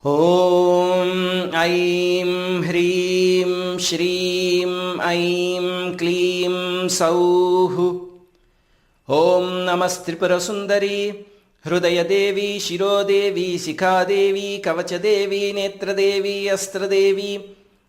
ಓಂ ಐಂ ಹ್ರೀಂ ಶ್ರೀಂ ಐಂ ಕ್ಲೀಂ ಸೌಃ. ಓಂ ನಮಸ್ತ್ರಿಪುರಸುಂದರಿ ಹೃದಯದೇವಿ ಶಿರೋದೇವಿ ಶಿಖಾದೇವಿ ಕವಚದೇವಿ ನೇತ್ರದೇವಿ ಅಸ್ತ್ರದೇವಿ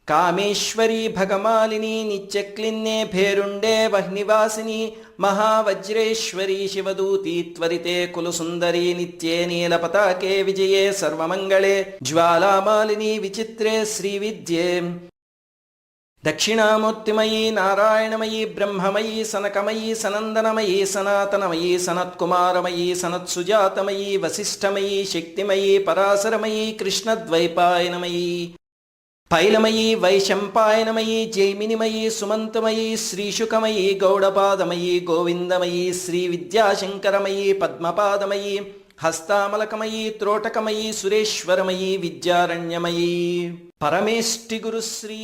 ಕಾಮೇಶ್ವರಿ ಭಗಮಾಲಿನಿ ನಿತ್ಯಕ್ಲಿನ್ನೆ ಭೇರುಂಡೆ ವಹ್ನಿವಾಸಿನಿ ಮಹಾವಜ್ರೇಶ್ವರಿ ಶಿವದೂತಿ ತ್ವರಿತೆ ಕುಲಸುಂದರಿ ನಿತ್ಯೇ ನೀಲಪತಾಕೆ ವಿಜಯೇ ಸರ್ವಮಂಗಳೇ ಜ್ವಾಲಾಮಾಲಿನಿ ವಿಚಿತ್ರೆ ಶ್ರೀವಿದ್ಯೆ ದಕ್ಷಿಣಾಮೂರ್ತಿಮಯೀ ನಾರಾಯಣಮಯೀ ಬ್ರಹ್ಮಮಯೀ ಸನಕಮಯೀ ಸನಂದನಮಯೀ ಸನಾತನಮಯೀ ಸನತ್ಕುಮಾರಮಯೀ ಸನತ್ಸುಜಾತಮಯೀ ವಸಿಷ್ಠಮಯೀ ಶಕ್ತಿಮಯೀ ಪರಾಸರಮಯೀ ಕೃಷ್ಣದ್ವೈಪಾಯನಮಯೀ ಪೈಲಮಯೀ ವೈಶಂಪಾಯನಮಯೀ ಜೈಮಿನಿಮಯೀ ಸುಮಂತಮಯೀ ಶ್ರೀಶುಕಮಯೀ ಗೌಡಪಾದಮಯೀ ಗೋವಿಂದಮಯೀ ಶ್ರೀವಿದ್ಯಾಶಂಕರಮಯೀ ಪದ್ಮಪಾದಮಯೀ ಹಸ್ತಾಮಲಕಮಯೀ ತ್ರೋಟಕಮಯೀ ಸುರೇಶ್ವರಮಯೀ ವಿದ್ಯಾರಣ್ಯಮಯೀ ಪರಮೇಷ್ಠಿ ಗುರುಶ್ರೀ.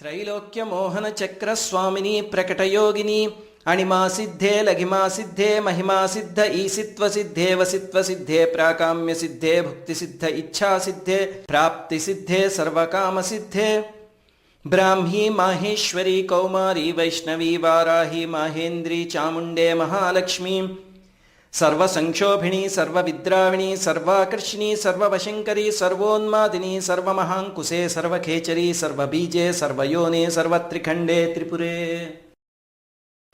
ತ್ರೈಲೋಕ್ಯ ಮೋಹನ ಚಕ್ರ ಸ್ವಾಮಿನಿ ಪ್ರಕಟಯೋಗಿನಿ ಅಣಿಮಾ ಸಿದ್ಧೆ ಲಘಿಮಾ ಸಿದ್ಧೆ ಮಹಿಮಾ ಸಿದ್ಧ ಈಸಿತ್ವ ಸಿದ್ಧೆ ವಸಿತ್ವ ಸಿದ್ಧೆ ಪ್ರಾಕಾಮ್ಯ ಸಿದ್ಧೆ ಭುಕ್ತಿ ಸಿದ್ಧ ಇಚ್ಛಾ ಸಿದ್ಧೆ ಪ್ರಾಪ್ತಿ ಸಿದ್ಧೆ ಸರ್ವಕಾಮ ಸಿದ್ಧೆ ಬ್ರಾಹ್ಮಿ ಮಾಹೇಶ್ವರಿ ಕೌಮಾರಿ ವೈಷ್ಣವಿ ವಾರಾಹಿ ಮಾಹೇಂದ್ರಿ ಚಾಮುಂಡೆ ಮಹಾಲಕ್ಷ್ಮೀ ಸರ್ವಸಂಕ್ಷೋಭಿಣಿ ಸರ್ವವಿದ್ರಾವಿಣಿ ಸರ್ವಾಕರ್ಷಿಣಿ ಸರ್ವವಶಂಕರಿ ಸರ್ವೋನ್ಮಾದಿನಿ ಸರ್ವಮಹಾಂಕುಶೆ ಸರ್ವಖೇಚರಿ ಸರ್ವಬೀಜೆ ಸರ್ವಯೋನೆ ಸರ್ವತ್ರಿಖಂಡೇ ತ್ರಿಪುರೇ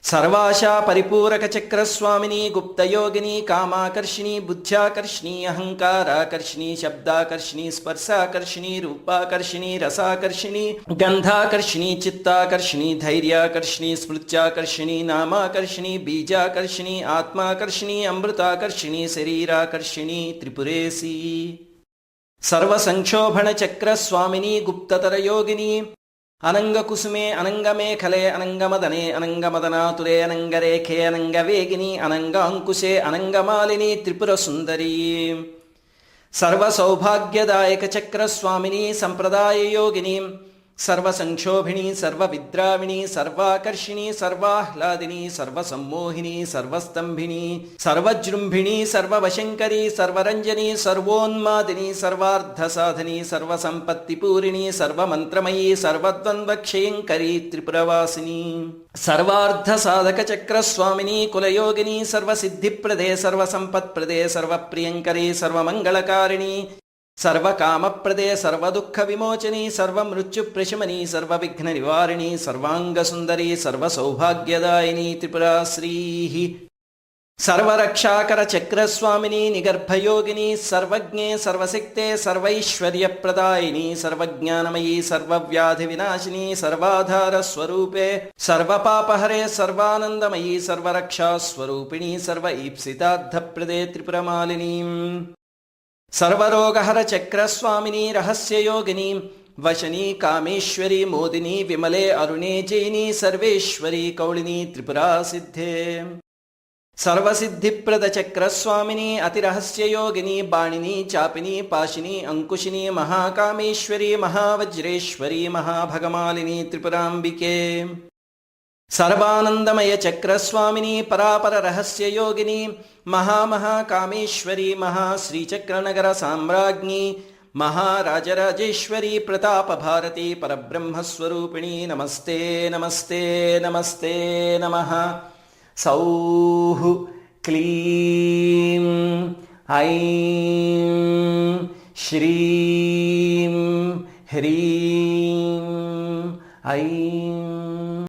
ಸರ್ವಾಶಾ ಪರಿಪೂರಕ ಚಕ್ರಸ್ವಾಮಿನಿ ಗುಪ್ತಯೋಗಿನಿ ಕಾಮಾಕರ್ಷಿಣಿ ಬುದ್ಧ್ಯಾಕರ್ಷಿಣಿ ಅಹಂಕಾರಾಕರ್ಷಿಣಿ ಶಬ್ದಾಕರ್ಷಿಣಿ ಸ್ಪರ್ಶಾಕರ್ಷಿಣಿ ರೂಪಾಕರ್ಷಿಣಿ ರಸಾಕರ್ಷಿಣಿ ಗಂಧಾಕರ್ಷಿಣಿ ಚಿತ್ತಾಕರ್ಷಿಣಿ ಧೈರ್ಯಾಕರ್ಷಿಣಿ ಸ್ಮೃತ್ಯಾಕರ್ಷಿಣಿ ನಾಮಾಕರ್ಷಿಣಿ ಬೀಜಾಕರ್ಷಿಣಿ ಆತ್ಮಾಕರ್ಷಿಣಿ ಅಮೃತಾಕರ್ಷಿಣಿ ಶರೀರಾಕರ್ಷಿಣಿ ತ್ರಿಪುರೇಸಿ ಸರ್ವಸಂಕ್ಷೋಭಣ ಚಕ್ರಸ್ವಾಮಿನಿ ಗುಪ್ತತರ ಯೋಗಿನಿ ಅನಂಗಕುಸುಮೆ ಅನಂಗಮೇಖಲೆ ಅನಂಗಮದನೆ ಅನಂಗಮದನಾತುರೆ ಅನಂಗರೇಖೆ ಅನಂಗವೇಗಿನಿ ಅನಂಗಾಂಕುಶೆ ಅನಂಗಮಾಲಿನಿ ತ್ರಿಪುರ ಸುಂದರಿ ಸರ್ವಸೌಭಾಗ್ಯದಾಯಕ ಚಕ್ರಸ್ವಾಮಿನಿ ಸಂಪ್ರದಾಯ ಯೋಗಿನಿ ಸರ್ವಸಂಕ್ಷೋಭಿಣಿ ಸರ್ವವಿದ್ರಾವಿಣಿ ಸರ್ವಾಕರ್ಷಿಣಿ ಸರ್ವಾಹ್ಲಾದಿನಿ ಸರ್ವಸಮ್ಮೋಹಿನಿ ಸರ್ವಸ್ತಂಭಿನಿ ಸರ್ವಜೃಂಭಿಣಿ ಸರ್ವವಶಂಕರಿ ಸರ್ವರಂಜನಿ ಸರ್ವೋನ್ಮಾದಿನಿ ಸರ್ವಾರ್ಧಸಾಧನಿ ಸರ್ವಸಂಪತ್ತಿಪೂರಿಣಿ ಸರ್ವಮಂತ್ರಮಯೀ ಸರ್ವದ್ವಂದ್ವಕ್ಷಯಂಕರಿ ತ್ರಿಪುರವಾಸಿನಿ ಸರ್ವಾರ್ಧಸಾಧಕ ಚಕ್ರಸ್ವಾಮಿನಿ ಕುಲಯೋಗಿನಿ ಸರ್ವಸಿದ್ಧಿಪ್ರದೆ ಸರ್ವಸಂಪತ್ಪ್ರದೆ ಸರ್ವಪ್ರಿಯಂಕರಿ ಸರ್ವಮಂಗಳಕಾರಿಣಿ ಸರ್ವಕಾಮಪ್ರದೆ ಸರ್ವದುಃಖ ವಿಮೋಚನಿ ಸರ್ವಮೃತ್ಯುಪ್ರಶಮನಿ ಸರ್ವವಿಘ್ನ ನಿವಾರಿಣಿ ಸರ್ವಾಂಗಸುಂದರಿ ಸರ್ವಸೌಭಾಗ್ಯದಾಯಿನಿ ತ್ರಿಪುರಾ ಶ್ರೀ ಸರ್ವರಕ್ಷಾಕರ ಚಕ್ರಸ್ವಾಮಿನಿ ನಿಗರ್ಭಯೋಗಿನಿ ಸರ್ವಜ್ಞೆ ಸರ್ವಶಕ್ತೆ ಸರ್ವೈಶ್ವರ್ಯಪ್ರದಾಯಿನಿ ಸರ್ವಜ್ಞಾನಮಯೀ ಸರ್ವವ್ಯಾಧಿ ವಿನಾಶಿನಿ ಸರ್ವಾಧಾರ ಸ್ವರೂಪೆ ಸರ್ವಪಾಪಹರೆ ಸರ್ವಾನಂದಮಯೀ ಸರ್ವರಕ್ಷಾ ಸ್ವರೂಪಿಣಿ ಸರ್ವ ಈಪ್ಸಿತಾರ್ಥಪ್ರದೆ ತ್ರಿಪುರಮಾಲಿನಿ ಸರ್ವರೋಗಹರ ಚಕ್ರಸ್ವಾಮಿನಿ ರಹಸ್ಯಯೋಗಿನಿ ವಶನಿ ಕಾಮೇಶ್ವರಿ ಮೋದಿನಿ ವಿಮಲೆ ಅರುಣೇ ಜೈನಿ ಸರ್ವೇಶ್ವರಿ ಕೌಳಿನಿ ತ್ರಿಪುರಾ ಸಿದ್ಧೆ ಸರ್ವಸಿದ್ಧಿಪ್ರದ ಚಕ್ರಸ್ವಾಮಿನಿ ಅತಿರಹಸ್ಯಯೋಗಿನಿ ಬಾಣಿನಿ ಚಾಪಿನಿ ಪಾಶಿನಿ ಅಂಕುಶಿನಿ ಮಹಾಕಾಮೇಶ್ವರಿ ಮಹಾವಜ್ರೇಶ್ವರಿ ಮಹಾಭಗಮಾಲಿನಿ ತ್ರಿಪುರಾಂಬಿಕೆ ಸರ್ವಾನಂದಮಯ ಚಕ್ರಸ್ವಾಮಿನಿ ಪರಾಪರ ರಹಸ್ಯ ಯೋಗಿನಿ ಮಹಾಮಹಾಕಾಮೇಶ್ವರಿ ಮಹಾಶ್ರೀಚಕ್ರನಗರ ಸಾಮ್ರಾಜ್ಞಿ ಮಹಾರಾಜರಾಜೇಶ್ವರಿ ಪ್ರತಾಪ ಭಾರತಿ ಪರಬ್ರಹ್ಮಸ್ವರೂಪಿಣಿ ನಮಸ್ತೆ ನಮಸ್ತೆ ನಮಸ್ತೆ ನಮಃ. ಸೌಃ ಕ್ಲೀಂ ಐಂ ಶ್ರೀಂ ಹ್ರೀಂ ಐಂ